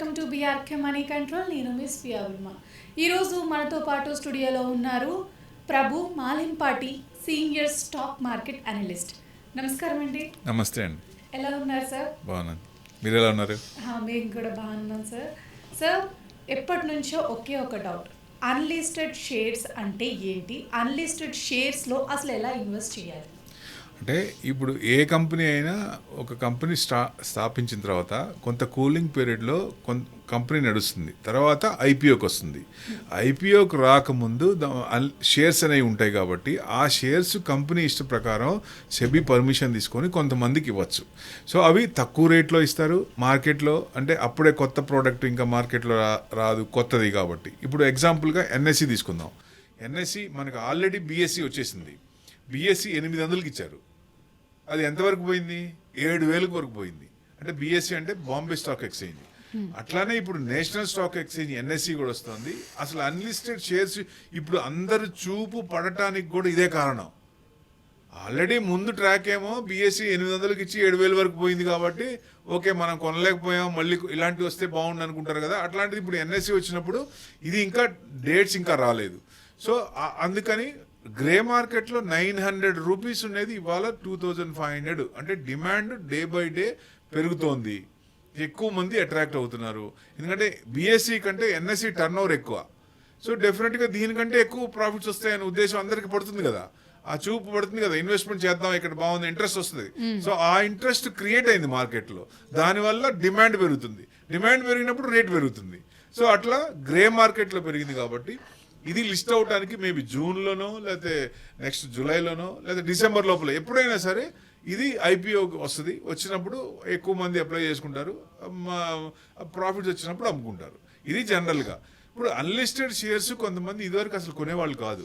Welcome to BRK money control. నేను miss పియావిల్మా. ఈరోజు మనతో పాటు స్టూడియోలో ఉన్నారు ప్రభు Malimpati, senior stock market analyst. నమస్కారం అండి. నమస్తే అండి. ఎలా ఉన్నారు సార్? బాగున్నాను. మీరు ఎలా ఉన్నారు? మేము కూడా బాగున్నాం సార్. సార్, ఎప్పటి నుంచో ఒకే ఒక డౌట్, అన్లిస్టెడ్ షేర్స్ అంటే ఏంటి? అన్లిస్టెడ్ షేర్స్లో అసలు ఎలా ఇన్వెస్ట్ చేయాలి? అంటే ఇప్పుడు ఏ కంపెనీ అయినా ఒక కంపెనీ స్థాపించిన తర్వాత కొంత కూలింగ్ పీరియడ్లో కంపెనీ నడుస్తుంది, తర్వాత ఐపీఓకి వస్తుంది. ఐపీఓకి రాకముందు షేర్స్ అనేవి ఉంటాయి కాబట్టి ఆ షేర్స్ కంపెనీ ఇష్ట ప్రకారం సెబీ పర్మిషన్ తీసుకొని కొంతమందికి ఇవ్వచ్చు. సో అవి తక్కువ రేట్లో ఇస్తారు మార్కెట్లో. అంటే అప్పుడే కొత్త ప్రోడక్ట్ ఇంకా మార్కెట్లో రాదు, కొత్తది కాబట్టి. ఇప్పుడు ఎగ్జాంపుల్గా ఎన్ఎస్సి తీసుకుందాం. ఎన్ఎస్సి మనకు ఆల్రెడీ బీఎస్సీ వచ్చేసింది. బీఎస్సీ 800కి ఇచ్చారు. అది ఎంతవరకు పోయింది? 7,000 వరకు పోయింది. అంటే బీఎస్సీ అంటే బాంబే స్టాక్ ఎక్స్చేంజ్. అట్లానే ఇప్పుడు నేషనల్ స్టాక్ ఎక్స్చేంజ్ ఎన్ఎస్సి కూడా వస్తుంది. అసలు అన్లిస్టెడ్ షేర్స్ ఇప్పుడు అందరు చూపు పడటానికి కూడా ఇదే కారణం. ఆల్రెడీ ముందు ట్రాక్ ఏమో బీఎస్సీ 800కి ఇచ్చి 7,000 వరకు పోయింది కాబట్టి ఓకే మనం కొనలేకపోయాం, మళ్ళీ ఇలాంటివి వస్తే బాగుండు అనుకుంటారు కదా. అట్లాంటిది ఇప్పుడు ఎన్ఎస్సి వచ్చినప్పుడు ఇది ఇంకా డేట్స్ ఇంకా రాలేదు. సో అందుకని గ్రే మార్కెట్లో 900 రూపీస్ ఉన్నది ఇవాళ 2,500. అంటే డిమాండ్ డే బై డే పెరుగుతోంది, ఎక్కువ మంది అట్రాక్ట్ అవుతున్నారు. ఎందుకంటే బీఎస్సీ కంటే ఎన్ఎస్సి టర్న్ ఓవర్ ఎక్కువ. సో డెఫినెట్గా దీనికంటే ఎక్కువ ప్రాఫిట్స్ వస్తాయనే ఉద్దేశం అందరికీ పడుతుంది కదా, ఆ చూపు పడుతుంది కదా, ఇన్వెస్ట్మెంట్ చేద్దాం ఇక్కడ బాగుంది, ఇంట్రెస్ట్ వస్తుంది. సో ఆ ఇంట్రెస్ట్ క్రియేట్ అయింది మార్కెట్లో. దానివల్ల డిమాండ్ పెరుగుతుంది, డిమాండ్ పెరిగినప్పుడు రేట్ పెరుగుతుంది. సో అట్లా గ్రే మార్కెట్లో పెరిగింది కాబట్టి ఇది లిస్ట్ అవడానికి మేబీ జూన్లోనో లేకపోతే నెక్స్ట్ జూలైలోనో లేదా డిసెంబర్ లోపల ఎప్పుడైనా సరే ఇది ఐపీఓ వస్తుంది. వచ్చినప్పుడు ఎక్కువ మంది అప్లై చేసుకుంటారు, ప్రాఫిట్స్ వచ్చినప్పుడు అమ్ముకుంటారు. ఇది జనరల్గా. ఇప్పుడు అన్లిస్టెడ్ షేర్స్ కొంతమంది ఇదివరకు అసలు కొనేవాళ్ళు కాదు,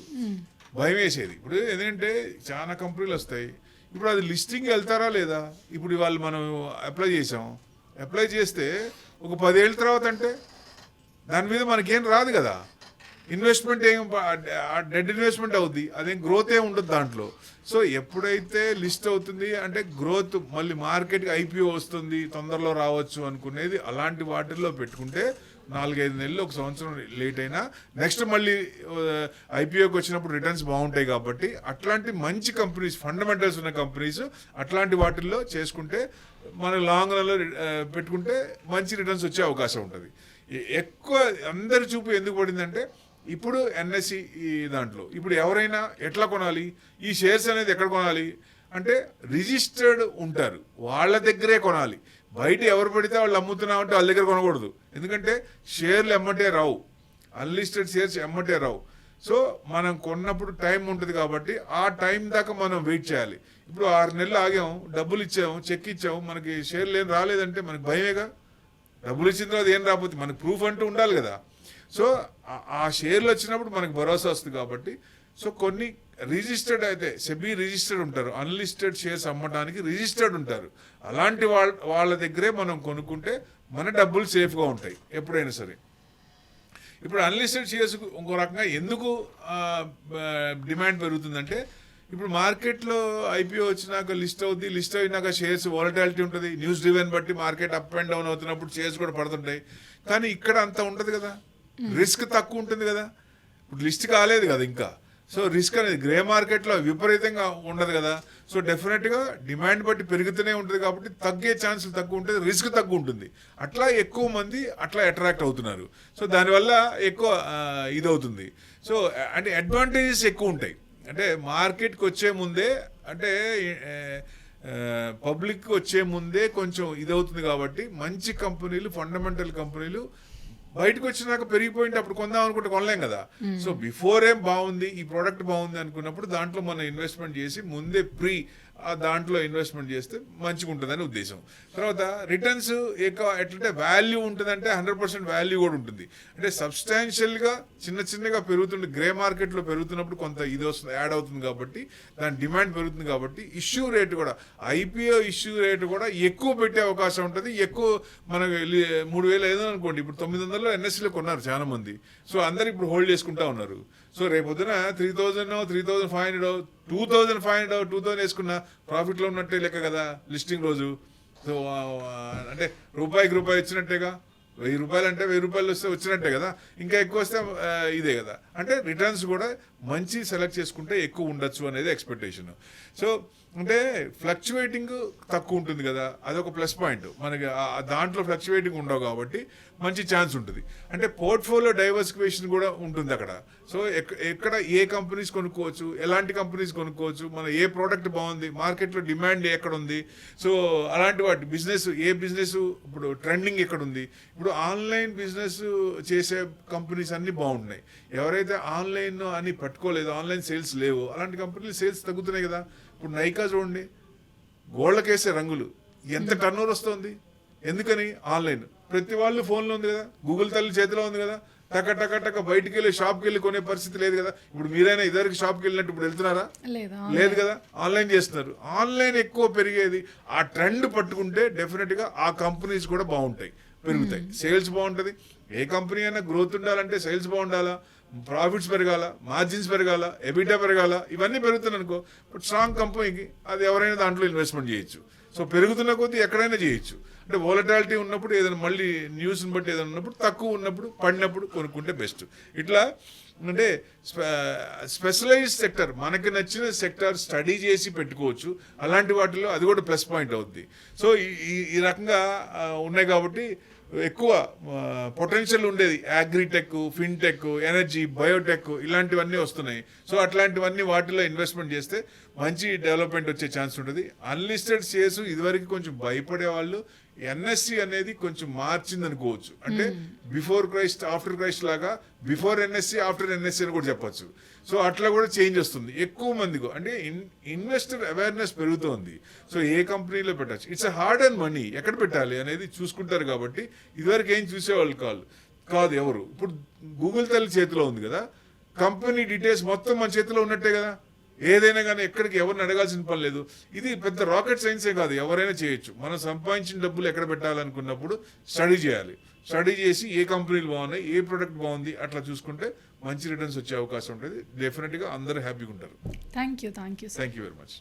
భయం వేసేది. ఇప్పుడు ఎందుకంటే చాలా కంపెనీలు వస్తాయి, ఇప్పుడు అది లిస్టింగ్ వెళ్తారా లేదా? ఇప్పుడు ఇవాళ మనం అప్లై చేసాం, అప్లై చేస్తే ఒక 10 ఏళ్ళ తర్వాత అంటే దాని మీద మనకేం రాదు కదా, ఇన్వెస్ట్మెంట్ ఏం డెడ్ ఇన్వెస్ట్మెంట్ అవుద్ది, అదేం గ్రోత్ ఏం ఉండదు దాంట్లో. సో ఎప్పుడైతే లిస్ట్ అవుతుంది అంటే గ్రోత్, మళ్ళీ మార్కెట్కి ఐపీఓ వస్తుంది, తొందరలో రావచ్చు అనుకునేది, అలాంటి వాటిల్లో పెట్టుకుంటే 4-5 నెలలు, 1 సంవత్సరం లేట్ అయినా నెక్స్ట్ మళ్ళీ ఐపీఓకి వచ్చినప్పుడు రిటర్న్స్ బాగుంటాయి. కాబట్టి అట్లాంటి మంచి కంపెనీస్, ఫండమెంటల్స్ ఉన్న కంపెనీస్ అట్లాంటి వాటిల్లో చేసుకుంటే మన లాంగ్ రన్లో పెట్టుకుంటే మంచి రిటర్న్స్ వచ్చే అవకాశం ఉంటుంది. ఎక్కువ అందరి చూపు ఎందుకు పడిందంటే ఇప్పుడు ఎన్ఎస్సి దాంట్లో ఇప్పుడు ఎవరైనా ఎట్లా కొనాలి, ఈ షేర్స్ అనేది ఎక్కడ కొనాలి అంటే రిజిస్టర్డ్ ఉంటారు వాళ్ళ దగ్గరే కొనాలి. బయట ఎవరు పడితే వాళ్ళు అమ్ముతున్నామంటే వాళ్ళ దగ్గర కొనకూడదు. ఎందుకంటే షేర్లు ఎమ్మటే రావు, అన్లిస్టెడ్ షేర్స్ ఎమ్మటే రావు. సో మనం కొన్నప్పుడు టైం ఉంటుంది కాబట్టి ఆ టైం దాకా మనం వెయిట్ చేయాలి. ఇప్పుడు 6 నెలలు ఆగాం, డబ్బులు ఇచ్చాము, చెక్ ఇచ్చాము, మనకి షేర్లు ఏం రాలేదంటే మనకి భయమేగా. డబ్బులు ఇచ్చిన తర్వాత ఏం రాకపోతే మనకు ప్రూఫ్ అంటూ ఉండాలి కదా. సో ఆ షేర్లు వచ్చినప్పుడు మనకు భరోసా వస్తుంది కాబట్టి. సో కొన్ని రిజిస్టర్డ్ అయితే సెబీ రిజిస్టర్డ్ ఉంటారు, అన్లిస్టెడ్ షేర్స్ అమ్మడానికి రిజిస్టర్డ్ ఉంటారు. అలాంటి వాళ్ళ దగ్గరే మనం కొనుక్కుంటే మన డబ్బులు సేఫ్గా ఉంటాయి ఎప్పుడైనా సరే. ఇప్పుడు అన్లిస్టెడ్ షేర్స్ ఇంకో రకంగా ఎందుకు డిమాండ్ పెరుగుతుందంటే ఇప్పుడు మార్కెట్లో ఐపీఓ వచ్చినాక లిస్ట్ అవుద్ది, లిస్ట్ అయినాక షేర్స్ వాలటాలిటీ ఉంటుంది, న్యూస్ డ్రివెన్ బట్టి మార్కెట్ అప్ అండ్ డౌన్ అవుతున్నప్పుడు షేర్స్ కూడా పడుతుంటాయి. కానీ ఇక్కడ అంత ఉండదు కదా, రిస్క్ తక్కువ ఉంటుంది కదా. ఇప్పుడు లిస్ట్ కాలేదు కదా ఇంకా, సో రిస్క్ అనేది గ్రే మార్కెట్లో విపరీతంగా ఉండదు కదా. సో డెఫినెట్గా డిమాండ్ బట్టి పెరుగుతూనే ఉంటుంది కాబట్టి తగ్గే ఛాన్సులు తక్కువ ఉంటుంది, రిస్క్ తక్కువ ఉంటుంది. అట్లా ఎక్కువ మంది అట్లా అట్రాక్ట్ అవుతున్నారు. సో దానివల్ల ఎక్కువ ఇదవుతుంది. సో అంటే అడ్వాంటేజెస్ ఎక్కువ ఉంటాయి. అంటే మార్కెట్కి వచ్చే ముందే, అంటే పబ్లిక్ వచ్చే ముందే కొంచెం ఇదవుతుంది కాబట్టి మంచి కంపెనీలు, ఫండమెంటల్ కంపెనీలు బయటకు వచ్చినాక పెరిగిపోయింటే అప్పుడు కొందాం అనుకుంటే కొనలేం కదా. సో బిఫోర్ ఏం బాగుంది, ఈ ప్రోడక్ట్ బాగుంది అనుకున్నప్పుడు దాంట్లో మనం ఇన్వెస్ట్మెంట్ చేసి ముందే దాంట్లో ఇన్వెస్ట్మెంట్ చేస్తే మంచిగా ఉంటుందని ఉద్దేశం. తర్వాత రిటర్న్స్ ఎక్కువ ఎట్లంటే వాల్యూ ఉంటుందంటే 100% వాల్యూ కూడా ఉంటుంది. అంటే సబ్స్టాన్షియల్గా చిన్నగా పెరుగుతుంది. గ్రే మార్కెట్లో పెరుగుతున్నప్పుడు కొంత ఇది వస్తుంది, యాడ్ అవుతుంది కాబట్టి దాని డిమాండ్ పెరుగుతుంది కాబట్టి ఇష్యూ రేటు కూడా, ఐపీఓ ఇష్యూ రేటు కూడా ఎక్కువ పెట్టే అవకాశం ఉంటుంది. ఎక్కువ మనకు 3,500 అనుకోండి, ఇప్పుడు 900లో ఎన్ఎస్సీలో కొన్నారు చాలా మంది. సో అందరు ఇప్పుడు హోల్డ్ చేసుకుంటా ఉన్నారు. సో రేపొద్దున 3,000, 3,500, 2,500, 2,000 వేసుకున్న ప్రాఫిట్లో ఉన్నట్టే లెక్క కదా లిస్టింగ్ రోజు. సో అంటే రూపాయికి రూపాయి ఇచ్చినట్టేగా. ₹1000 అంటే ₹1000 వస్తే వచ్చినట్టే కదా, ఇంకా ఎక్కువ వస్తే ఇదే కదా. అంటే రిటర్న్స్ కూడా మంచి సెలెక్ట్ చేసుకుంటే ఎక్కువ ఉండొచ్చు అనేది ఎక్స్పెక్టేషన్. సో అంటే ఫ్లక్చువేటింగ్ తక్కువ ఉంటుంది కదా, అదొక ప్లస్ పాయింట్ మనకి. దాంట్లో ఫ్లక్చువేటింగ్ ఉండవు కాబట్టి మంచి ఛాన్స్ ఉంటుంది. అంటే పోర్ట్ఫోలియో డైవర్సిఫికేషన్ కూడా ఉంటుంది అక్కడ. సో ఎక్కడ ఏ కంపెనీస్ కొనుక్కోవచ్చు, ఎలాంటి కంపెనీస్ కొనుక్కోవచ్చు, మన ఏ ప్రోడక్ట్ బాగుంది, మార్కెట్లో డిమాండ్ ఎక్కడ ఉంది, సో అలాంటి వాటి బిజినెస్, ఏ బిజినెస్ ఇప్పుడు ట్రెండింగ్ ఎక్కడ ఉంది. ఇప్పుడు ఆన్లైన్ బిజినెస్ చేసే కంపెనీస్ అన్ని బాగుంటున్నాయి. ఎవరైతే ఆన్లైన్ అని పట్టుకోలేదు, ఆన్లైన్ సేల్స్ లేవు, అలాంటి కంపెనీలు సేల్స్ తగ్గుతున్నాయి కదా. ఇప్పుడు నైకా చూడండి, గోళ్ళకేసే రంగులు ఎంత టర్నోవర్ వస్తుంది, ఎందుకని? ఆన్లైన్. ప్రతి వాళ్ళు ఫోన్లో ఉంది కదా, గూగుల్ తల్లి చేతిలో ఉంది కదా, టక టక టక బయటికి వెళ్ళి షాప్కి వెళ్ళి కొనే పరిస్థితి లేదు కదా. ఇప్పుడు మీరైనా ఇద్దరికి షాప్కి వెళ్ళినట్టు ఇప్పుడు వెళ్తున్నారా? లేదు కదా, ఆన్లైన్ చేస్తున్నారు. ఆన్లైన్ ఎక్కువ పెరిగేది, ఆ ట్రెండ్ పట్టుకుంటే డెఫినెట్గా ఆ కంపెనీస్ కూడా బాగుంటాయి, పెరుగుతాయి, సేల్స్ బాగుంటుంది. ఏ కంపెనీ అయినా గ్రోత్ ఉండాలంటే సేల్స్ బాగుండాలా, ప్రాఫిట్స్ పెరగాల, మార్జిన్స్ పెరగాల, ఎబిటా పెరగాల, ఇవన్నీ పెరుగుతున్నాయి అనుకో, బట్ స్ట్రాంగ్ కంపెనీకి అది ఎవరైనా దాంట్లో ఇన్వెస్ట్మెంట్ చేయొచ్చు. సో పెరుగుతున్న కొద్దీ ఎక్కడైనా చేయొచ్చు. అంటే వోలటాలిటీ ఉన్నప్పుడు, ఏదైనా మళ్ళీ న్యూస్ని బట్టి ఏదైనా ఉన్నప్పుడు, తక్కువ ఉన్నప్పుడు, పడినప్పుడు కొనుక్కుంటే బెస్ట్. ఇట్లా అంటే స్పెషలైజ్ సెక్టర్, మనకి నచ్చిన సెక్టర్ స్టడీ చేసి పెట్టుకోవచ్చు. అలాంటి వాటిలో అది కూడా ప్లస్ పాయింట్ అవుద్ది. సో ఈ రకంగా ఉన్నాయి కాబట్టి ఎక్కువ పొటెన్షియల్ ఉండేది అగ్రిటెక్, ఫిన్టెక్, ఎనర్జీ, బయోటెక్ ఇలాంటివన్నీ వస్తున్నాయి. సో అట్లాంటివన్నీ వాటిలో ఇన్వెస్ట్మెంట్ చేస్తే మంచి డెవలప్మెంట్ వచ్చే ఛాన్స్ ఉంటుంది. అన్లిస్టెడ్ షేర్స్ ఇదివరకు కొంచెం భయపడే వాళ్ళు, ఎన్ఎస్సి అనేది కొంచెం మార్చింది అనుకోవచ్చు. అంటే బిఫోర్ క్రైస్ట్ ఆఫ్టర్ క్రైస్ట్ లాగా, బిఫోర్ ఎన్ఎస్సి ఆఫ్టర్ ఎన్ఎస్సి అని కూడా చెప్పొచ్చు. సో అట్లా కూడా చేంజ్ వస్తుంది ఎక్కువ మందికి. అంటే ఇన్వెస్టర్ అవేర్నెస్ పెరుగుతోంది. సో ఏ కంపెనీలో పెట్టచ్చు, ఇట్స్ హార్డ్ అండ్ మనీ, ఎక్కడ పెట్టాలి అనేది చూసుకుంటారు. కాబట్టి ఇదివరకు ఏం చూసేవాళ్ళు కాదు ఎవరు. ఇప్పుడు గూగుల్ తల్లి చేతిలో ఉంది కదా, కంపెనీ డీటెయిల్స్ మొత్తం మన చేతిలో ఉన్నట్టే కదా. ఏదైనా కానీ ఎక్కడికి ఎవరిని అడగాల్సిన పని లేదు. ఇది పెద్ద రాకెట్ సైన్సే కాదు, ఎవరైనా చేయొచ్చు. మనం సంపాదించిన డబ్బులు ఎక్కడ పెట్టాలనుకున్నప్పుడు స్టడీ చేయాలి. స్టడీ చేసి ఏ కంపెనీలు బాగున్నాయి, ఏ ప్రొడక్ట్ బాగుంది, అట్లా చూసుకుంటే మంచి రిటర్న్స్ వచ్చే అవకాశం ఉంటుంది. డెఫినెట్గా అందరూ హ్యాపీగా ఉంటారు. Thank you very much.